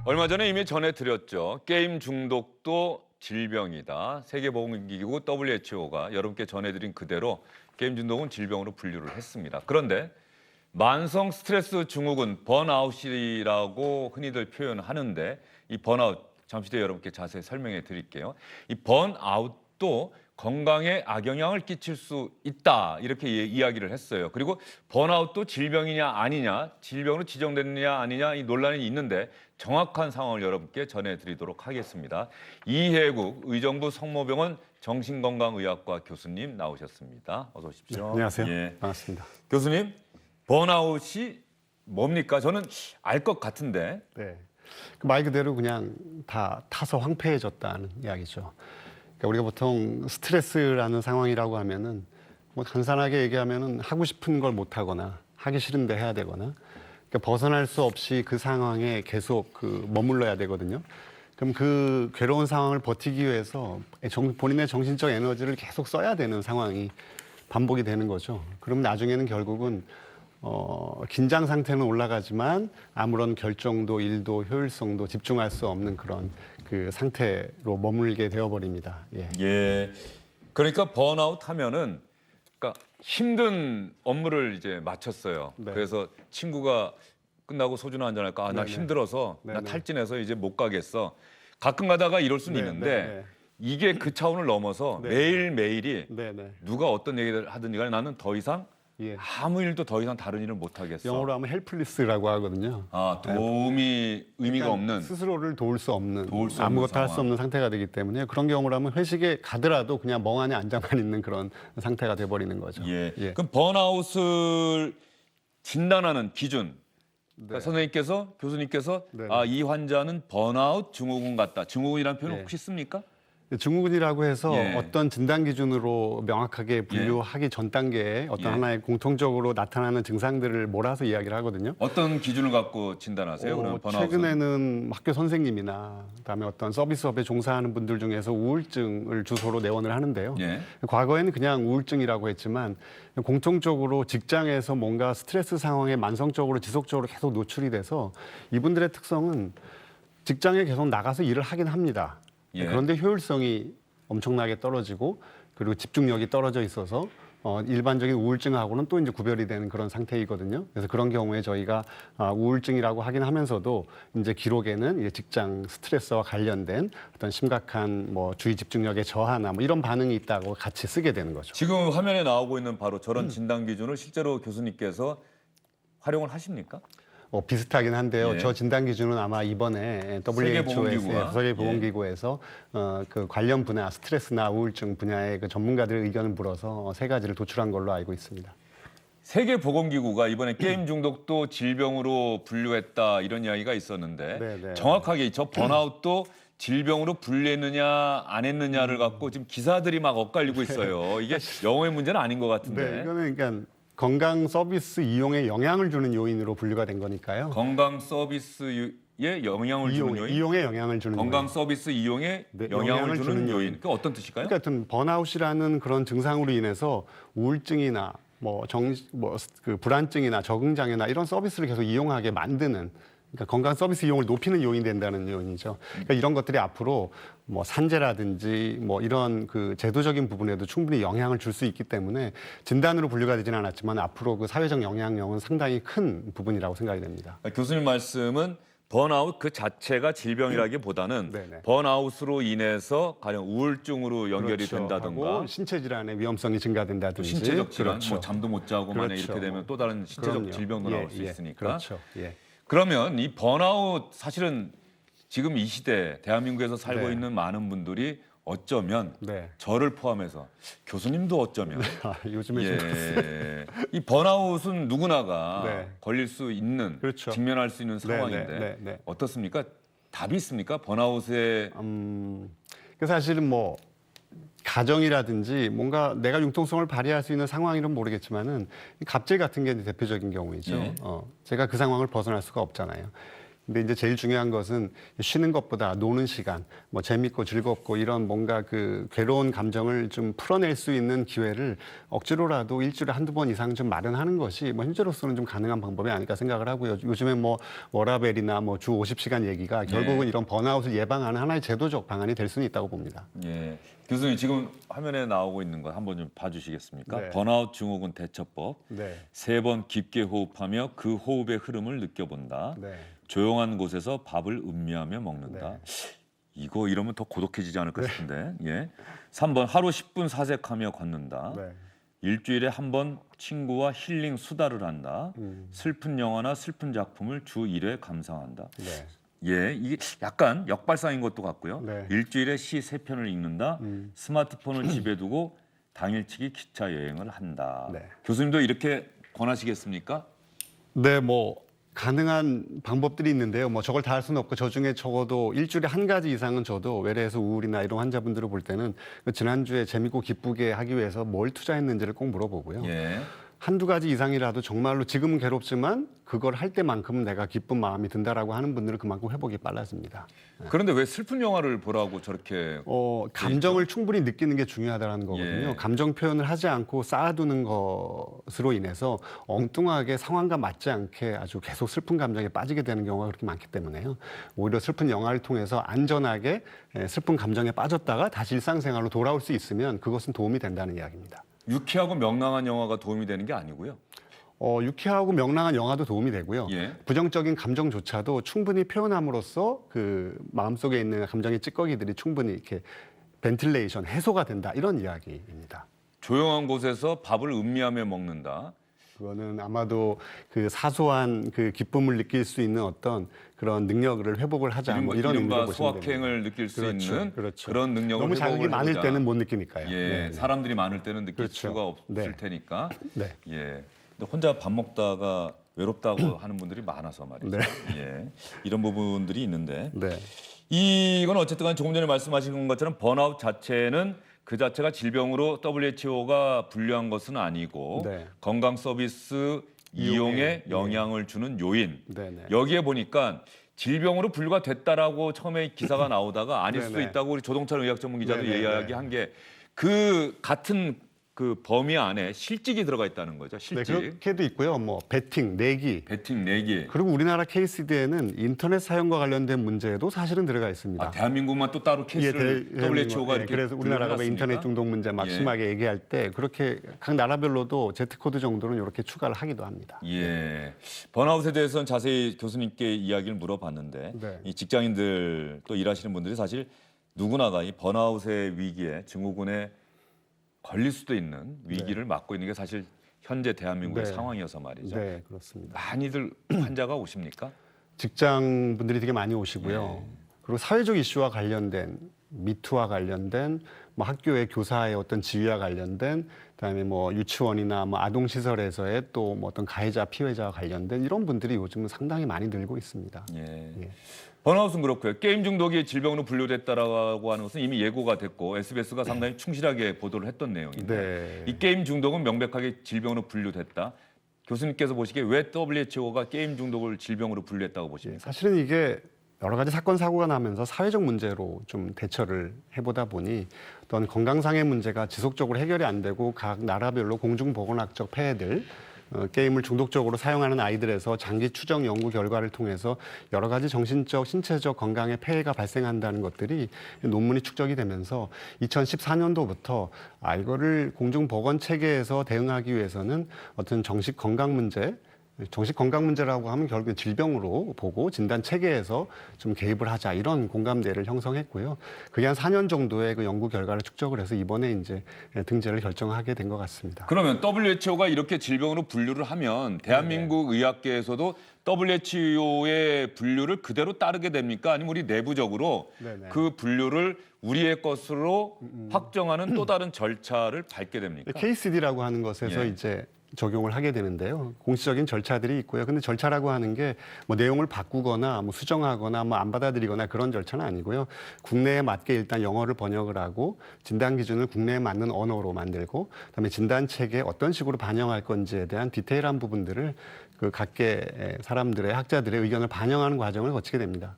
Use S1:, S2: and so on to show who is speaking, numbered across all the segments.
S1: 얼마 전에 이미 전해드렸죠. 게임 중독도 질병이다. 세계보건기구 WHO가 여러분께 전해드린 그대로 게임 중독은 질병으로 분류를 했습니다. 그런데 만성 스트레스 증후군 번아웃이라고 흔히들 표현하는데 이 번아웃 잠시 뒤에 여러분께 자세히 설명해 드릴게요. 이 번아웃도 건강에 악영향을 끼칠 수 있다 이렇게 이야기를 했어요. 그리고 번아웃도 질병이냐 아니냐, 질병으로 지정됐느냐 아니냐 이 논란이 있는데 정확한 상황을 여러분께 전해드리도록 하겠습니다. 이혜국 의정부 성모병원 정신건강의학과 교수님 나오셨습니다. 어서 오십시오.
S2: 네, 안녕하세요.
S1: 예.
S2: 반갑습니다.
S1: 교수님, 번아웃이 뭡니까? 저는 알 것 같은데.
S2: 네, 말 그대로 그냥 다 타서 황폐해졌다는 이야기죠. 그러니까 우리가 보통 스트레스라는 상황이라고 하면은 뭐 간단하게 얘기하면은 하고 싶은 걸 못 하거나 하기 싫은데 해야 되거나 그러니까 벗어날 수 없이 그 상황에 계속 머물러야 되거든요. 그럼 그 괴로운 상황을 버티기 위해서 본인의 정신적 에너지를 계속 써야 되는 상황이 반복이 되는 거죠. 그럼 나중에는 결국은 긴장 상태는 올라가지만 아무런 결정도, 일도, 효율성도 집중할 수 없는 그런 그 상태로 머물게 되어버립니다. 예.
S1: 예. 그러니까 번아웃 하면은 그러니까 힘든 업무를 이제 마쳤어요.
S2: 네.
S1: 그래서 친구가 끝나고 소주나 한잔 할까? 아, 나
S2: 네네.
S1: 힘들어서 나
S2: 네네.
S1: 탈진해서 이제 못 가겠어. 가끔 가다가 이럴 수는
S2: 네,
S1: 있는데
S2: 네, 네.
S1: 이게 그 차원을 넘어서
S2: 네.
S1: 매일매일이
S2: 네네.
S1: 누가 어떤 얘기를 하든지 간에 나는 더 이상
S2: 예.
S1: 아무 일도 더 이상 다른 일을 못 하겠어.
S2: 영어로 하면 헬플리스라고 하거든요.
S1: 아, 도움이 의미가
S2: 그러니까
S1: 없는.
S2: 스스로를 도울 수 없는,
S1: 도울 수 없는
S2: 아무것도 할 수
S1: 상황.
S2: 없는 상태가 되기 때문에 그런 경우로 하면 회식에 가더라도 그냥 멍하니 앉아만 있는 그런 상태가 돼버리는 거죠.
S1: 예.
S2: 예.
S1: 그럼 번아웃을 진단하는 기준. 그러니까 선생님께서 교수님께서
S2: 네.
S1: 아, 이 환자는 번아웃 증후군 같다. 증후군이라는 표현
S2: 예.
S1: 혹시 씁니까?
S2: 증후군이라고 해서
S1: 예.
S2: 어떤 진단 기준으로 명확하게 분류하기 전 단계에 어떤
S1: 예.
S2: 하나의 공통적으로 나타나는 증상들을 몰아서 이야기를 하거든요.
S1: 어떤 기준을 갖고 진단하세요? 그럼 번아웃은?
S2: 최근에는 학교 선생님이나 그다음에 어떤 서비스업에 종사하는 분들 중에서 우울증을 주소로 내원을 하는데요.
S1: 예.
S2: 과거에는 그냥 우울증이라고 했지만 공통적으로 직장에서 뭔가 스트레스 상황에 만성적으로 지속적으로 계속 노출이 돼서 이분들의 특성은 직장에 계속 나가서 일을 하긴 합니다.
S1: 예.
S2: 그런데 효율성이 엄청나게 떨어지고 그리고 집중력이 떨어져 있어서 일반적인 우울증하고는 또 이제 구별이 되는 그런 상태이거든요. 그래서 그런 경우에 저희가 우울증이라고 하긴 하면서도 이제 기록에는 이제 직장 스트레스와 관련된 어떤 심각한 뭐 주의 집중력의 저하나 뭐 이런 반응이 있다고 같이 쓰게 되는 거죠.
S1: 지금 화면에 나오고 있는 바로 저런 진단 기준을 실제로 교수님께서 활용을 하십니까?
S2: 비슷하긴 한데요.
S1: 예.
S2: 저 진단 기준은 아마 이번에
S1: 세계보건기구가?
S2: 세계보건기구에서 그 관련 분야, 스트레스나 우울증 분야의 그 전문가들의 의견을 물어서 세 가지를 도출한 걸로 알고 있습니다.
S1: 세계보건기구가 이번에 게임 중독도 질병으로 분류했다 이런 이야기가 있었는데
S2: 네.
S1: 정확하게 저 번아웃도 질병으로 분류했느냐 안 했느냐를 갖고 지금 기사들이 막 엇갈리고 있어요. 이게 영어의 문제는 아닌 것 같은데.
S2: 네, 이거는 그러니까 건강 서비스 이용에 영향을 주는 요인으로 분류가 된 거니까요.
S1: 건강 서비스에 영향을 주는 요인?
S2: 이용에 영향을 주는
S1: 건강
S2: 요인.
S1: 서비스 이용에
S2: 네,
S1: 영향을 주는 요인. 그 어떤 뜻일까요?
S2: 그러니까 하여튼 번아웃이라는 그런 증상으로 인해서 우울증이나 그 불안증이나 적응장애나 이런 서비스를 계속 이용하게 만드는 그러니까 건강 서비스 이용을 높이는 요인이 된다는 요인이죠. 그러니까 이런 것들이 앞으로 뭐 산재라든지 뭐 이런 그 제도적인 부분에도 충분히 영향을 줄 수 있기 때문에 진단으로 분류가 되지는 않았지만 앞으로 그 사회적 영향력은 상당히 큰 부분이라고 생각이 됩니다.
S1: 교수님 말씀은 번아웃 그 자체가 질병이라기보다는
S2: 네네.
S1: 번아웃으로 인해서 가령 우울증으로 연결이
S2: 그렇죠.
S1: 된다든가
S2: 하고 신체 질환의 위험성이 증가된다든지
S1: 신체적 질환,
S2: 그렇죠.
S1: 뭐 잠도 못 자고 만약
S2: 그렇죠.
S1: 이렇게 되면 또 다른 신체적
S2: 그럼요.
S1: 질병도
S2: 예,
S1: 나올 수
S2: 예.
S1: 있으니까.
S2: 그렇죠. 예.
S1: 그러면 이 번아웃 사실은 지금 이 시대 대한민국에서 살고
S2: 네.
S1: 있는 많은 분들이 어쩌면
S2: 네.
S1: 저를 포함해서 교수님도 어쩌면
S2: 요즘에 좀
S1: 예, 이 번아웃은 누구나가
S2: 네.
S1: 걸릴 수 있는
S2: 그렇죠.
S1: 직면할 수 있는
S2: 네,
S1: 상황인데
S2: 네.
S1: 어떻습니까? 답이 있습니까? 번아웃에
S2: 그 사실은 뭐 가정이라든지 뭔가 내가 융통성을 발휘할 수 있는 상황이면 모르겠지만은 갑질 같은 게 대표적인 경우이죠.
S1: 예.
S2: 제가 그 상황을 벗어날 수가 없잖아요. 근데 이제 제일 중요한 것은 쉬는 것보다 노는 시간, 뭐 재밌고 즐겁고 이런 뭔가 그 괴로운 감정을 좀 풀어낼 수 있는 기회를 억지로라도 일주일에 한두 번 이상 좀 마련하는 것이 뭐 현재로서는 좀 가능한 방법이 아닐까 생각을 하고요. 요즘에 뭐 워라밸이나 뭐 주 50시간 얘기가 결국은 이런 번아웃을 예방하는 하나의 제도적 방안이 될 수는 있다고 봅니다.
S1: 예. 교수님 지금 화면에 나오고 있는 거 한번 좀 봐주시겠습니까?
S2: 네.
S1: 번아웃 증후군 대처법.
S2: 네.
S1: 3번 깊게 호흡하며 그 호흡의 흐름을 느껴본다.
S2: 네.
S1: 조용한 곳에서 밥을 음미하며 먹는다. 이거 이러면 더 고독해지지 않을까 싶은데. 예. 3번 하루 10분 사색하며 걷는다.
S2: 네.
S1: 일주일에 한 번 친구와 힐링 수다를 한다. 슬픈 영화나 슬픈 작품을 주 1회 감상한다.
S2: 네.
S1: 예, 이게 약간 역발상인 것도 같고요.
S2: 네.
S1: 일주일에 시 3편을 읽는다. 스마트폰을 집에 두고 당일치기 기차 여행을 한다.
S2: 네.
S1: 교수님도 이렇게 권하시겠습니까?
S2: 네, 뭐 가능한 방법들이 있는데요. 뭐 저걸 다 할 수는 없고 저 중에 적어도 일주일에 한 가지 이상은 저도 외래에서 우울이나 이런 환자분들을 볼 때는 그 지난주에 재밌고 기쁘게 하기 위해서 뭘 투자했는지를 꼭 물어보고요.
S1: 예.
S2: 한두 가지 이상이라도 정말로 지금은 괴롭지만 그걸 할 때만큼은 내가 기쁜 마음이 든다라고 하는 분들은 그만큼 회복이 빨라집니다.
S1: 그런데 왜 슬픈 영화를 보라고 저렇게
S2: 감정을 충분히 느끼는 게 중요하다는 거거든요.
S1: 예.
S2: 감정 표현을 하지 않고 쌓아두는 것으로 인해서 엉뚱하게 상황과 맞지 않게 아주 계속 슬픈 감정에 빠지게 되는 경우가 그렇게 많기 때문에요. 오히려 슬픈 영화를 통해서 안전하게 슬픈 감정에 빠졌다가 다시 일상생활로 돌아올 수 있으면 그것은 도움이 된다는 이야기입니다.
S1: 유쾌하고 명랑한 영화가 도움이 되는 게 아니고요.
S2: 유쾌하고 명랑한 영화도 도움이 되고요.
S1: 예.
S2: 부정적인 감정조차도 충분히 표현함으로써 그 마음속에 있는 감정의 찌꺼기들이 충분히 이렇게 벤틸레이션, 해소가 된다. 이런 이야기입니다.
S1: 조용한 곳에서 밥을 음미하며 먹는다.
S2: 그거는 아마도 그 사소한 그 기쁨을 느낄 수 있는 어떤 그런 능력을 회복을 하자. 뭐 이런 의미로
S1: 이른바
S2: 보시면
S1: 소확행을
S2: 됩니다.
S1: 느낄 수
S2: 그렇죠,
S1: 있는
S2: 그렇죠.
S1: 그런 능력을
S2: 너무 자극이
S1: 회복을
S2: 많을
S1: 해보자.
S2: 때는 못 느끼니까요.
S1: 예,
S2: 네, 네.
S1: 사람들이 많을 때는 느낄
S2: 그렇죠.
S1: 수가 없을
S2: 네.
S1: 테니까.
S2: 네.
S1: 예. 근데 혼자 밥 먹다가 외롭다고 하는 분들이 많아서 말이죠.
S2: 네.
S1: 예. 이런 부분들이 있는데
S2: 네.
S1: 이건 어쨌든 간에 조금 전에 말씀하신 것처럼 번아웃 자체는 그 자체가 질병으로 WHO가 분류한 것은 아니고
S2: 네.
S1: 건강 서비스 이용에 영향을 주는 요인.
S2: 네, 네.
S1: 여기에 보니까 질병으로 분류가 됐다라고 처음에 기사가 나오다가 아닐 수도
S2: 네네.
S1: 있다고 우리 조동찬 의학 전문 기자도
S2: 네네네.
S1: 이야기한 게 그 같은 그 범위 안에 실직이 들어가 있다는 거죠.
S2: 네,
S1: 실직.
S2: 그렇게도 있고요. 뭐 배팅, 내기.
S1: 배팅 내기.
S2: 그리고 우리나라 케이스디에는 인터넷 사용과 관련된 문제도 사실은 들어가 있습니다.
S1: 아, 대한민국만 또 따로 케이스를 WHO가 이렇게
S2: 그래서 우리나라가 왜
S1: 분류를
S2: 인터넷
S1: 해놨습니까?
S2: 중독 문제 막
S1: 예.
S2: 심하게 얘기할 때 그렇게 각 나라별로도 Z코드 정도는 이렇게 추가를 하기도 합니다.
S1: 예. 번아웃에 대해서는 자세히 교수님께 이야기를 물어봤는데
S2: 네.
S1: 이 직장인들 또 일하시는 분들이 사실 누구나가 이 번아웃의 위기에 증후군에 걸릴 수도 있는 위기를 맞고 있는 게 사실 현재 대한민국의
S2: 네.
S1: 상황이어서 말이죠.
S2: 네, 그렇습니다.
S1: 많이들 환자가 오십니까?
S2: 직장 분들이 되게 많이 오시고요.
S1: 예.
S2: 그리고 사회적 이슈와 관련된 미투와 관련된 뭐 학교의 교사의 어떤 지위와 관련된 그다음에 뭐 유치원이나 뭐 아동 시설에서의 또 뭐 어떤 가해자 피해자와 관련된 이런 분들이 요즘은 상당히 많이 늘고 있습니다.
S1: 예.
S2: 예.
S1: 번아웃은 그렇고요. 게임 중독이 질병으로 분류됐다라고 하는 것은 이미 예고가 됐고 SBS가 상당히 충실하게 보도를 했던 내용인데
S2: 네.
S1: 이 게임 중독은 명백하게 질병으로 분류됐다. 교수님께서 보시기에 왜 WHO가 게임 중독을 질병으로 분류했다고 보십니까?
S2: 사실은 이게 여러 가지 사건 사고가 나면서 사회적 문제로 좀 대처를 해보다 보니 어떤 건강상의 문제가 지속적으로 해결이 안 되고 각 나라별로 공중보건학적 폐해들 게임을 중독적으로 사용하는 아이들에서 장기 추정 연구 결과를 통해서 여러 가지 정신적, 신체적 건강에 폐해가 발생한다는 것들이 논문이 축적이 되면서 2014년도부터 이거를 공중보건 체계에서 대응하기 위해서는 어떤 정식 건강 문제라고 하면 결국엔 질병으로 보고 진단 체계에서 좀 개입을 하자 이런 공감대를 형성했고요. 그게 한 4년 정도의 그 연구 결과를 축적을 해서 이번에 이제 등재를 결정하게 된 것 같습니다.
S1: 그러면 WHO가 이렇게 질병으로 분류를 하면 대한민국 의학계에서도 WHO의 분류를 그대로 따르게 됩니까? 아니면 우리 내부적으로
S2: 네네.
S1: 그 분류를 우리의 것으로 확정하는 또 다른 절차를 밟게 됩니까?
S2: KCD라고 하는 것에서
S1: 예.
S2: 이제 적용을 하게 되는데요. 공식적인 절차들이 있고요. 근데 절차라고 하는 게 뭐 내용을 바꾸거나 뭐 수정하거나 뭐 안 받아들이거나 그런 절차는 아니고요. 국내에 맞게 일단 영어를 번역을 하고 진단 기준을 국내에 맞는 언어로 만들고 그다음에 진단 체계에 어떤 식으로 반영할 건지에 대한 디테일한 부분들을 그 각계 사람들의 학자들의 의견을 반영하는 과정을 거치게 됩니다.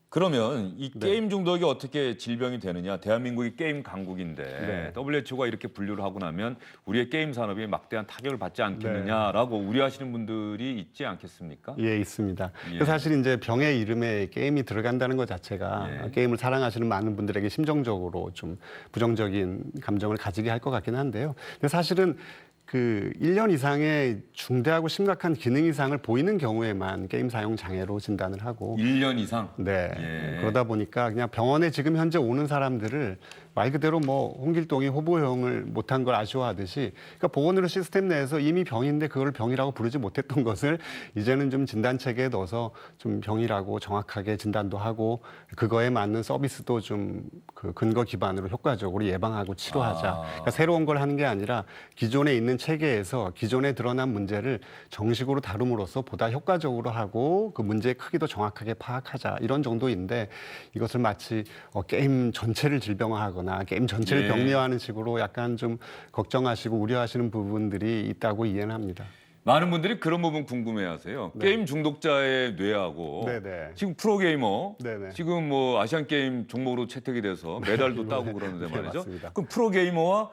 S1: 그러면 이
S2: 네.
S1: 게임 중독이 어떻게 질병이 되느냐? 대한민국이 게임 강국인데
S2: 네.
S1: WHO가 이렇게 분류를 하고 나면 우리의 게임 산업이 막대한 타격을 받지
S2: 네.
S1: 않겠느냐라고 우려하시는 분들이 있지 않겠습니까?
S2: 예, 있습니다.
S1: 예.
S2: 사실 이제 병의 이름에 게임이 들어간다는 것 자체가
S1: 예.
S2: 게임을 사랑하시는 많은 분들에게 심정적으로 좀 부정적인 감정을 가지게 할 것 같긴 한데요. 근데 사실은 그 1년 이상의 중대하고 심각한 기능 이상을 보이는 경우에만 게임 사용 장애로 진단을 하고
S1: 1년 이상.
S2: 네.
S1: 예.
S2: 그러다 보니까 그냥 병원에 지금 현재 오는 사람들을 말 그대로 뭐 홍길동이 호보형을 못한 걸 아쉬워하듯이 그러니까 보건의료 시스템 내에서 이미 병인데 그걸 병이라고 부르지 못했던 것을 이제는 좀 진단 체계에 넣어서 좀 병이라고 정확하게 진단도 하고 그거에 맞는 서비스도 좀 그 근거 기반으로 효과적으로 예방하고 치료하자. 그러니까 새로운 걸 하는 게 아니라 기존에 있는 체계에서 기존에 드러난 문제를 정식으로 다룸으로써 보다 효과적으로 하고 그 문제의 크기도 정확하게 파악하자. 이런 정도인데 이것을 마치 게임 전체를 질병화하거나 게임 전체를
S1: 예.
S2: 병리화하는 식으로 약간 좀 걱정하시고 우려하시는 부분들이 있다고 이해는 합니다.
S1: 많은 분들이 그런 부분 궁금해하세요.
S2: 네.
S1: 게임 중독자의 뇌하고
S2: 네네.
S1: 지금 프로게이머
S2: 네네.
S1: 지금 뭐 아시안 게임 종목으로 채택이 돼서 메달도 따고 그러는데
S2: 네,
S1: 말이죠.
S2: 맞습니다.
S1: 그럼 프로게이머와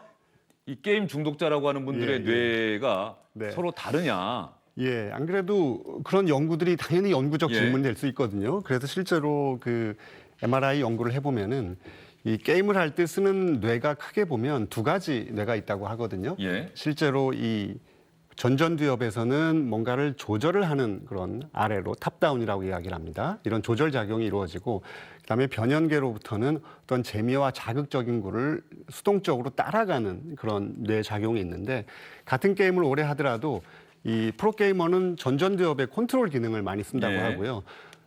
S1: 이 게임 중독자라고 하는 분들의
S2: 예,
S1: 뇌가
S2: 네.
S1: 서로 다르냐?
S2: 예, 안 그래도 그런 연구들이 당연히 연구적
S1: 예.
S2: 질문이 될 수 있거든요. 그래서 실제로 그 MRI 연구를 해보면은 이 게임을 할 때 쓰는 뇌가 크게 보면 두 가지 뇌가 있다고 하거든요.
S1: 예.
S2: 실제로 이 전전두엽에서는 뭔가를 조절을 하는 그런 아래로 탑다운이라고 이야기를 합니다. 이런 조절 작용이 이루어지고 그다음에 변연계로부터는 어떤 재미와 자극적인 거를 수동적으로 따라가는 그런 뇌 작용이 있는데 같은 게임을 오래 하더라도 이 프로게이머는 전전두엽의 컨트롤 기능을 많이 쓴다고
S1: 예.
S2: 하고요.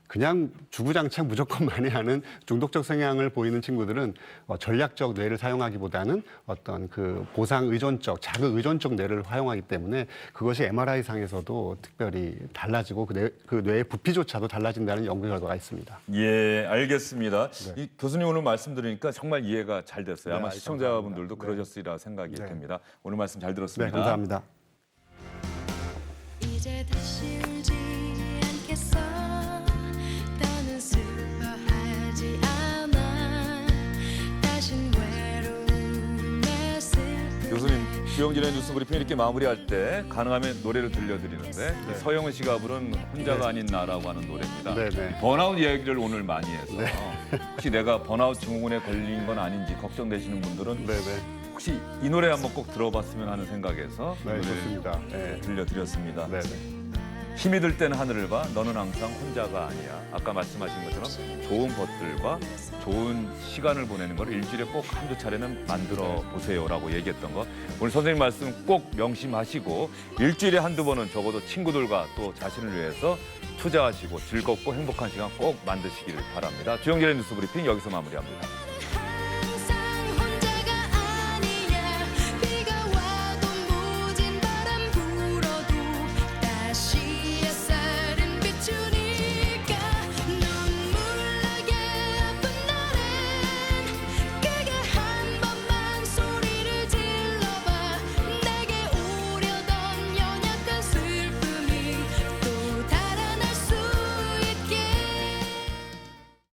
S2: 그냥 주구장창 무조건 만회하는 중독적 성향을 보이는 친구들은 전략적 뇌를 사용하기보다는 어떤 그 보상 의존적, 자극 의존적 뇌를 활용하기 때문에 그것이 MRI 상에서도 특별히 달라지고 그 뇌의 부피조차도 달라진다는 연구 결과가 있습니다.
S1: 예, 알겠습니다. 이 교수님 오늘 말씀 들으니까 정말 이해가 잘 됐어요.
S2: 네,
S1: 아마 시청자분들도
S2: 감사합니다.
S1: 그러셨으리라 생각이
S2: 네.
S1: 듭니다. 오늘 말씀 잘
S2: 네,
S1: 들었습니다.
S2: 감사합니다.
S3: 이제 다시 울지 않겠어 더는 슬퍼하지 않아 다신 외로움에 슬픔에
S1: 교수님, 주영진의 뉴스 브리핑 이렇게 마무리할 때 가능하면 노래를 들려드리는데 서영은 씨가 부른 혼자가 아닌 나라고 하는 노래입니다.
S2: 네, 네.
S1: 번아웃 이야기를 오늘 많이 해서 혹시 내가 번아웃 증후군에 걸린 건 아닌지 걱정되시는 분들은
S2: 네, 네.
S1: 혹시 이 노래 한번 꼭 들어봤으면 하는 생각에서
S2: 네,
S1: 노래를
S2: 좋습니다. 네.
S1: 들려드렸습니다.
S2: 네, 네.
S1: 힘이 들 때는 하늘을 봐 너는 항상 혼자가 아니야. 아까 말씀하신 것처럼 좋은 것들과 좋은 시간을 보내는 걸 일주일에 꼭 한두 차례는 만들어 보세요라고 얘기했던 것 오늘 선생님 말씀 꼭 명심하시고 일주일에 한두 번은 적어도 친구들과 또 자신을 위해서 투자하시고 즐겁고 행복한 시간 꼭 만드시기를 바랍니다. 주영진의 뉴스 브리핑 여기서 마무리합니다.